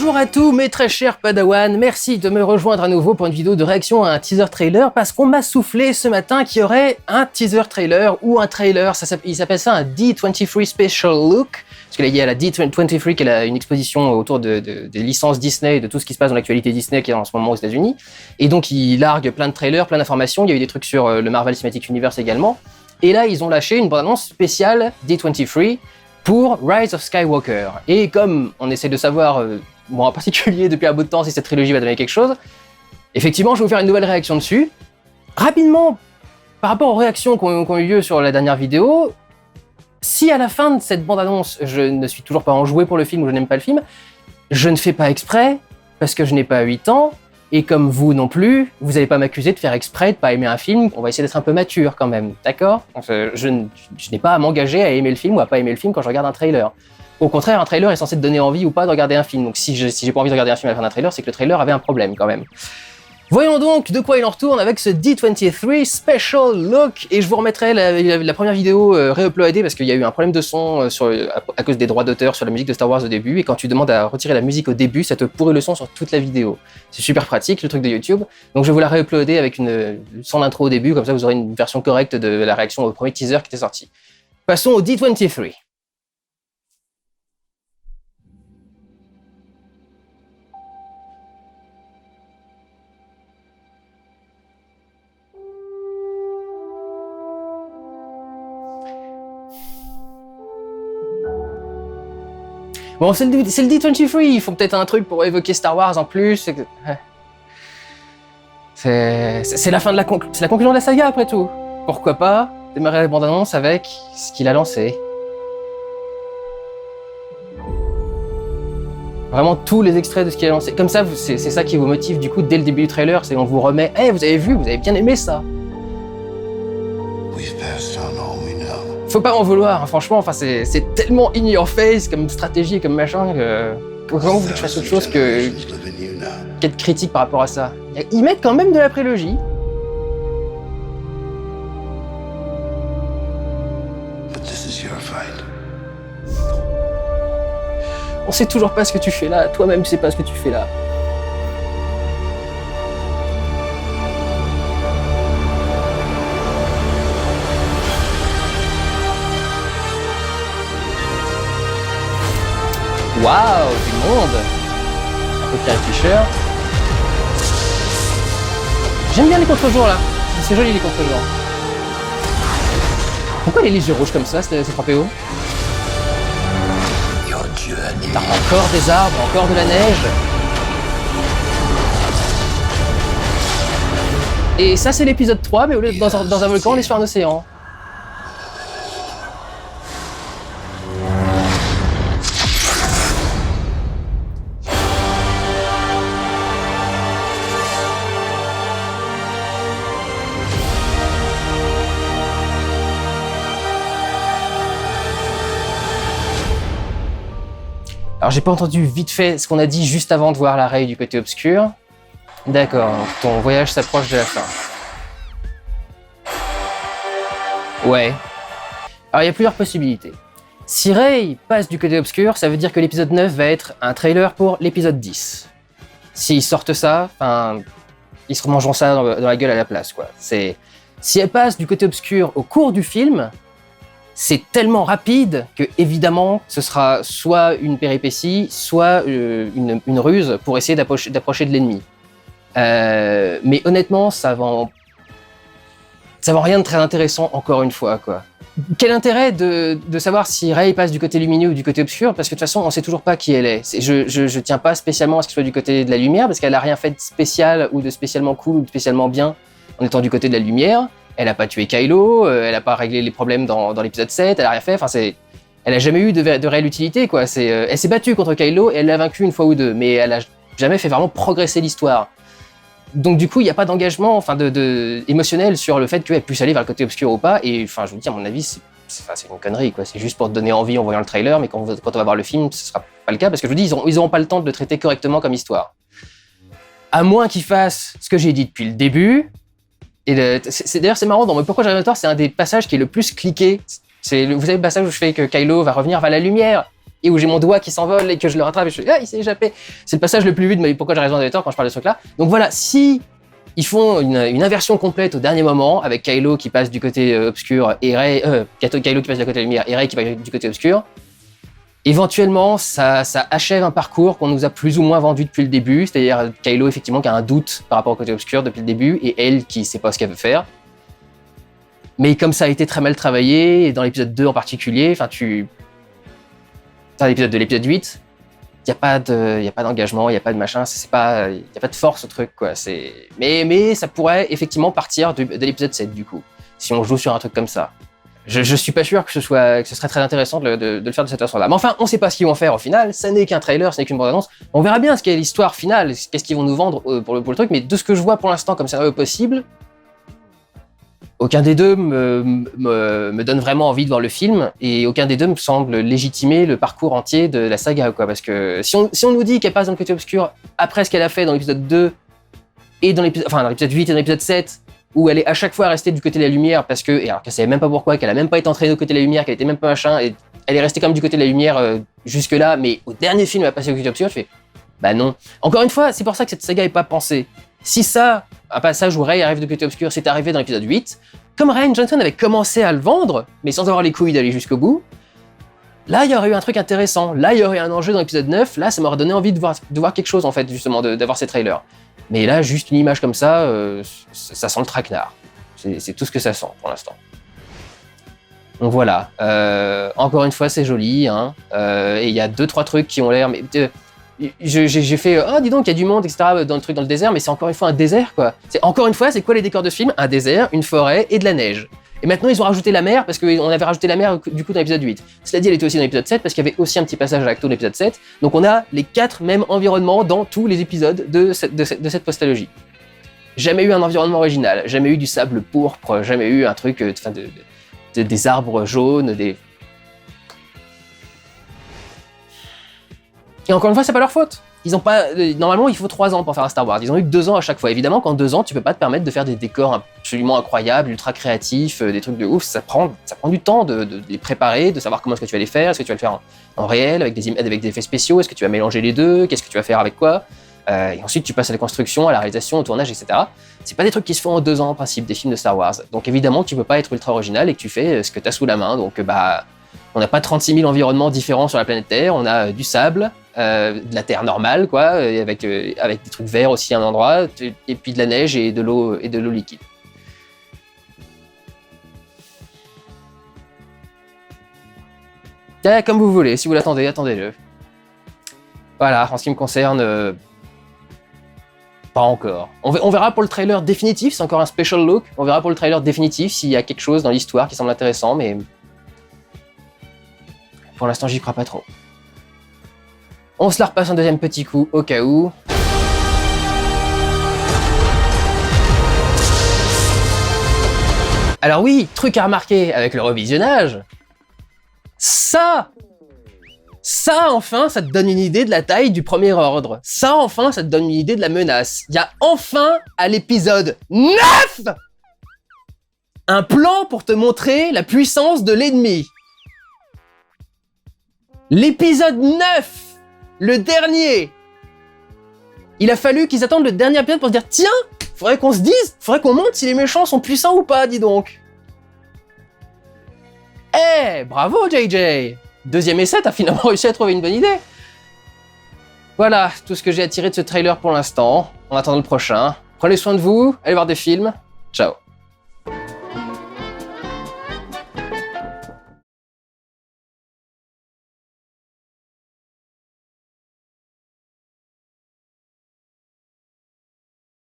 Bonjour à tous mes très chers Padawan, merci de me rejoindre à nouveau pour une vidéo de réaction à un teaser trailer parce qu'on m'a soufflé ce matin qu'il y aurait un teaser trailer ou un trailer, il s'appelle ça un D23 Special Look, parce qu'il y a la D23 qui est une exposition autour des licences Disney et de tout ce qui se passe dans l'actualité Disney qui est en ce moment aux États-Unis, et donc ils larguent plein de trailers, plein d'informations, il y a eu des trucs sur le Marvel Cinematic Universe également, et là ils ont lâché une bande-annonce spéciale D23 pour Rise of Skywalker, et comme on essaie de savoir en particulier depuis un bout de temps si cette trilogie va donner quelque chose, effectivement je vais vous faire une nouvelle réaction dessus. Rapidement, par rapport aux réactions qui ont eu lieu sur la dernière vidéo, si à la fin de cette bande-annonce je ne suis toujours pas enjoué pour le film ou je n'aime pas le film, je ne fais pas exprès parce que je n'ai pas 8 ans, et comme vous non plus, vous n'allez pas m'accuser de faire exprès de pas aimer un film, on va essayer d'être un peu mature quand même, d'accord ? Je n'ai pas à m'engager à aimer le film ou à pas aimer le film quand je regarde un trailer. Au contraire, un trailer est censé te donner envie ou pas de regarder un film. Donc si j'ai pas envie de regarder un film à la fin d'un trailer, c'est que le trailer avait un problème quand même. Voyons donc de quoi il en retourne avec ce D23 Special Look, et je vous remettrai la première vidéo réuploadée parce qu'il y a eu un problème de son à cause des droits d'auteur sur la musique de Star Wars au début, et quand tu demandes à retirer la musique au début, ça te pourrit le son sur toute la vidéo. C'est super pratique le truc de YouTube, donc je vais vous la réuploader avec son intro au début, comme ça vous aurez une version correcte de la réaction au premier teaser qui était sorti. Passons au D23. Bon, c'est le D23, ils font peut-être un truc pour évoquer Star Wars en plus. C'est la fin de c'est la conclusion de la saga après tout. Pourquoi pas démarrer la bande-annonce avec ce qu'il a lancé. Vraiment tous les extraits de ce qu'il a lancé. Comme ça, c'est ça qui vous motive du coup dès le début du trailer, c'est on vous remet « Hey, vous avez vu, vous avez bien aimé ça !» Faut pas m'en vouloir, hein, franchement, c'est tellement in your face comme stratégie et comme machin que comment vous voulez que je fasse autre chose qu'être critique par rapport à ça. Ils mettent quand même de la prélogie. On sait toujours pas ce que tu fais là, toi-même tu sais pas ce que tu fais là. Waouh, du monde! Un peu Carrie Fisher. J'aime bien les contre-jours là, c'est joli les contre-jours. Pourquoi les yeux rouges comme ça, c'est frappé haut? T'as encore des arbres, encore de la neige. Et ça c'est l'épisode 3, mais au lieu d'être dans un volcan, on est sur un océan. Alors j'ai pas entendu vite fait ce qu'on a dit juste avant de voir la Rey du côté obscur. D'accord, ton voyage s'approche de la fin. Ouais. Alors il y a plusieurs possibilités. Si Rey passe du côté obscur, ça veut dire que l'épisode 9 va être un trailer pour l'épisode 10. S'ils sortent ça, ils se mangeront ça dans la gueule à la place, quoi. Si elle passe du côté obscur au cours du film, c'est tellement rapide que, évidemment, ce sera soit une péripétie, soit une ruse pour essayer d'approcher de l'ennemi. Mais honnêtement, ça vend rien de très intéressant, encore une fois, quoi. Quel intérêt de savoir si Rey passe du côté lumineux ou du côté obscur, parce que de toute façon, on sait toujours pas qui elle est. Je tiens pas spécialement à ce qu'elle soit du côté de la lumière, parce qu'elle a rien fait de spécial, ou de spécialement cool, ou de spécialement bien, en étant du côté de la lumière. Elle a pas tué Kylo, elle a pas réglé les problèmes dans l'épisode 7, elle a rien fait, elle a jamais eu de réelle utilité, quoi. Elle s'est battue contre Kylo et elle l'a vaincu une fois ou deux, mais elle a jamais fait vraiment progresser l'histoire. Donc du coup, il n'y a pas d'engagement émotionnel sur le fait qu'elle puisse aller vers le côté obscur ou pas, et je vous dis, à mon avis, c'est une connerie, quoi. C'est juste pour te donner envie en voyant le trailer, mais quand on va voir le film, ce sera pas le cas, parce que je vous dis, ils auront pas le temps de le traiter correctement comme histoire. À moins qu'ils fassent ce que j'ai dit depuis le début. Et d'ailleurs, c'est marrant, dans Pourquoi j'arrive à tort, c'est un des passages qui est le plus cliqué. Vous savez le passage où je fais que Kylo va revenir vers la lumière. et où j'ai mon doigt qui s'envole et que je le rattrape et je fais ah il s'est échappé. C'est le passage le plus vu de ma vie. Pourquoi j'ai raison d'être quand je parle de ce truc-là. Donc voilà, si ils font une inversion complète au dernier moment avec Kylo qui passe du côté obscur et Rey, Kylo qui passe du côté lumière et Rey qui passe du côté obscur. Éventuellement, ça achève un parcours qu'on nous a plus ou moins vendu depuis le début, c'est-à-dire Kylo effectivement qui a un doute par rapport au côté obscur depuis le début et elle qui sait pas ce qu'elle veut faire. Mais comme ça a été très mal travaillé, et dans l'épisode 2 en particulier, enfin dans l'épisode 2, l'épisode 8, il y a pas d'engagement, il y a pas de machin, il y a pas de force au truc quoi, mais ça pourrait effectivement partir de l'épisode 7 du coup, si on joue sur un truc comme ça. Je suis pas sûr que ce serait très intéressant de le faire de cette façon-là. Mais enfin, on sait pas ce qu'ils vont faire au final, ça n'est qu'un trailer, ça n'est qu'une bande-annonce. On verra bien ce qu'est l'histoire finale, qu'est-ce qu'ils vont nous vendre pour le truc, mais de ce que je vois pour l'instant comme scénario possible, aucun des deux me donne vraiment envie de voir le film, et aucun des deux me semble légitimer le parcours entier de la saga, quoi. Parce que si on nous dit qu'elle passe dans le côté obscur après ce qu'elle a fait dans l'épisode 2, et dans l'épisode 8 et dans l'épisode 7, où elle est à chaque fois restée du côté de la lumière parce que, et alors qu'elle savait même pas pourquoi, qu'elle a même pas été entraînée du côté de la lumière, qu'elle était même pas machin, et elle est restée comme du côté de la lumière jusque là, mais au dernier film elle a passé au côté obscur, je fais bah non. Encore une fois, c'est pour ça que cette saga est pas pensée. Si ça, un passage où Rey arrive du côté obscur, c'est arrivé dans l'épisode 8, comme Rian Johnson avait commencé à le vendre, mais sans avoir les couilles d'aller jusqu'au bout, là il y aurait eu un truc intéressant, là il y aurait eu un enjeu dans l'épisode 9, là ça m'aurait donné envie de voir quelque chose en fait, justement, d'avoir ces trailers. Mais là, juste une image comme ça, ça sent le traquenard. C'est tout ce que ça sent pour l'instant. Donc voilà. Encore une fois, c'est joli. Hein, et il y a 2-3 trucs qui ont l'air... Mais j'ai fait « Oh, dis donc, il y a du monde, etc. » dans le désert, mais c'est encore une fois un désert, quoi. Encore une fois, c'est quoi les décors de ce film? Un désert, une forêt et de la neige. Et maintenant, ils ont rajouté la mer, parce qu'on avait rajouté la mer du coup dans l'épisode 8. Cela dit, elle était aussi dans l'épisode 7, parce qu'il y avait aussi un petit passage à Acto dans l'épisode 7. Donc on a les 4 mêmes environnements dans tous les épisodes de cette postalogie. Jamais eu un environnement original, jamais eu du sable pourpre, jamais eu un truc, des arbres jaunes, des... Et encore une fois, c'est pas leur faute. Ils ont pas, normalement, il faut 3 ans pour faire un Star Wars. Ils ont eu que 2 ans à chaque fois. Évidemment qu'en 2 ans, tu peux pas te permettre de faire des décors absolument incroyables, ultra créatifs, des trucs de ouf. Ça prend du temps de les préparer, de savoir comment est-ce que tu vas les faire. Est-ce que tu vas le faire en réel, avec des effets spéciaux? Est-ce que tu vas mélanger les deux? Qu'est-ce que tu vas faire avec quoi? Et ensuite, tu passes à la construction, à la réalisation, au tournage, etc. C'est pas des trucs qui se font en 2 ans, en principe, des films de Star Wars. Donc évidemment, tu peux pas être ultra original et que tu fais ce que tu as sous la main. Donc on n'a pas 36 000 environnements différents sur la planète Terre. On a du sable, de la terre normale, quoi, et avec des trucs verts aussi à un endroit, et puis de la neige et de l'eau liquide. Comme vous voulez, si vous l'attendez, attendez-le. Voilà, en ce qui me concerne, pas encore. On verra pour le trailer définitif, c'est encore un special look, on verra pour le trailer définitif s'il y a quelque chose dans l'histoire qui semble intéressant, mais pour l'instant j'y crois pas trop. On se la repasse un deuxième petit coup au cas où. Alors oui, truc à remarquer avec le revisionnage, ça enfin, ça te donne une idée de la taille du Premier Ordre. Ça enfin, ça te donne une idée de la menace. Il y a enfin, à l'épisode 9, un plan pour te montrer la puissance de l'ennemi. L'épisode 9, le dernier. Il a fallu qu'ils attendent le dernier épisode pour se dire « Tiens, faudrait qu'on se dise, faudrait qu'on montre si les méchants sont puissants ou pas, dis donc. » Eh, bravo JJ. Deuxième essai, t'as finalement réussi à trouver une bonne idée. Voilà, tout ce que j'ai à tirer de ce trailer pour l'instant. En attendant le prochain. Prenez soin de vous, allez voir des films. Ciao.